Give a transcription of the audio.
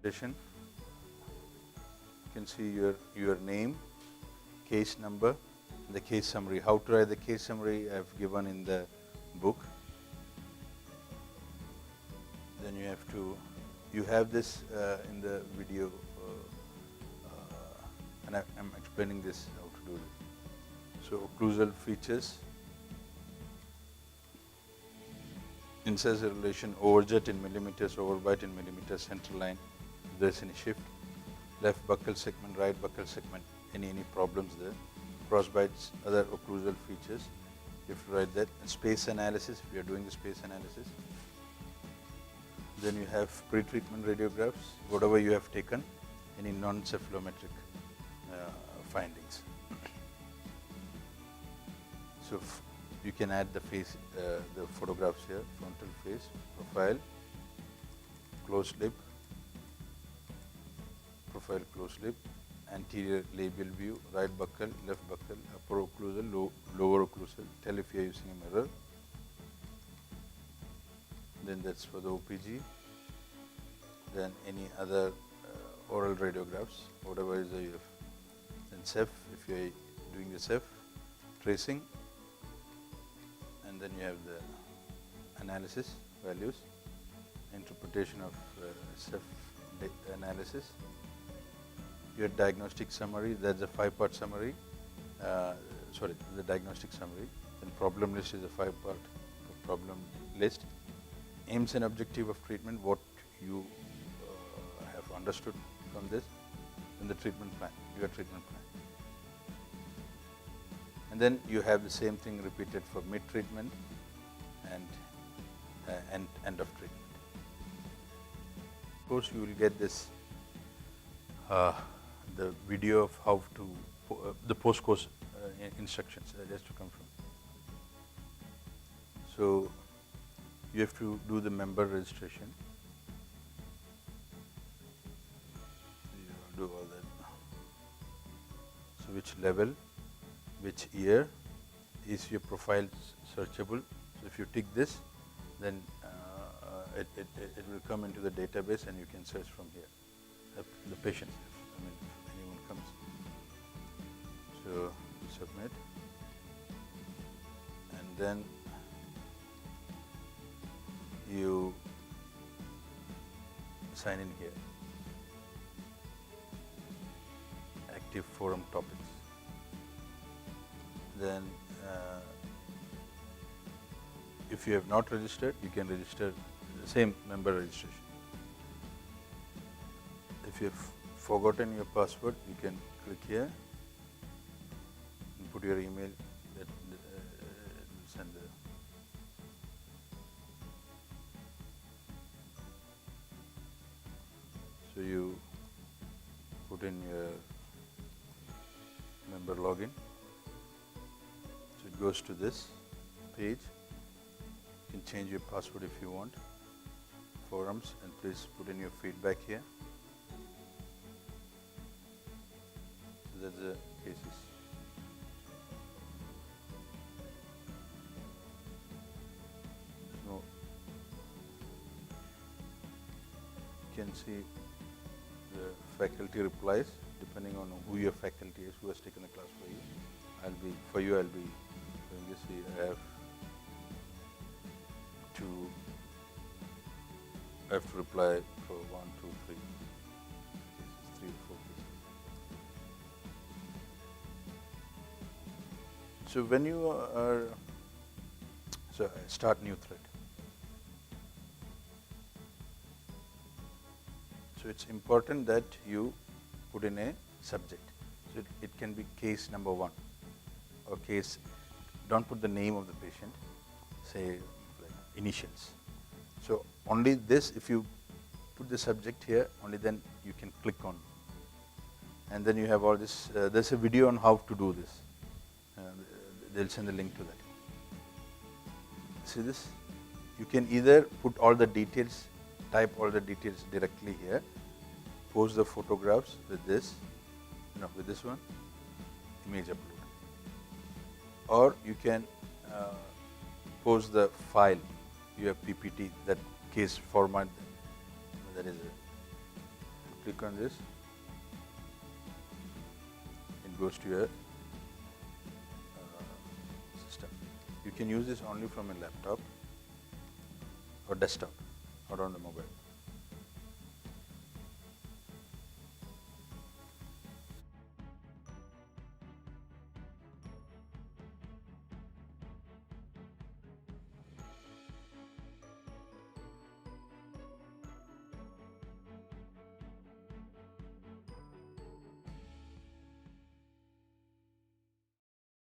interpretation. You can see your name, case number, the case summary. How to write the case summary I have given in the book. Then you have this in the video, and I'm explaining this how to do this. So occlusal features, incisor relation, overjet in millimeters, overbite in millimeters, center line, if there's any shift, left buccal segment, right buccal segment, any problems there, crossbites, other occlusal features, you have to write that. And space analysis, if you are doing the space analysis. Then you have pre-treatment radiographs, whatever you have taken, any non-cephalometric findings. So you can add the face, the photographs here, frontal face, profile, closed lip, profile closed lip, anterior labial view, right buccal, left buccal, upper occlusal, lower occlusal, tell if you are using a mirror. Then that's for the OPG. Then any other oral radiographs, whatever is the UF. Then CEPH, if you are doing the CEPH, tracing, and then you have the analysis values, interpretation of CEPH analysis. Your diagnostic summary, that's a 5-part summary, the diagnostic summary. Then problem list is a 5-part problem list. Aims and objective of treatment, what you have understood from this, and the treatment plan, your treatment plan. And then you have the same thing repeated for mid-treatment and end of treatment. Of course, you will get this, the video of how to, the post-course instructions just to come from. So you have to do the member registration. You do all that. So which level, which year, is your profile searchable? So if you tick this, then it will come into the database and you can search from here. The patient, if anyone comes. So submit, and then you sign in here. Active forum topics. Then if you have not registered, you can register the same member registration. If you have forgotten your password, you can click here and put your email, that will send the. So you put in your member login. So it goes to this page. You can change your password if you want. Forums, and please put in your feedback here. So that's the cases. So you can see the faculty replies depending on who your faculty is, who has taken the class for you. I'll be doing this. I have to reply for 1, 2, 3. This is 3 or 4 cases. So when you are, start new thread. So it's important that you put in a subject. So it can be case number 1 or case. Don't put the name of the patient. Say like initials. So only this, if you put the subject here, only then you can click on. And then you have all this, there's a video on how to do this. They'll send the link to that. See this? You can either put all the details, type all the details directly here, post the photographs with this, with this one, image upload. Or you can post the file, you have PPT, that case format, that is click on this, it goes to your system. You can use this only from a laptop or desktop or on the mobile.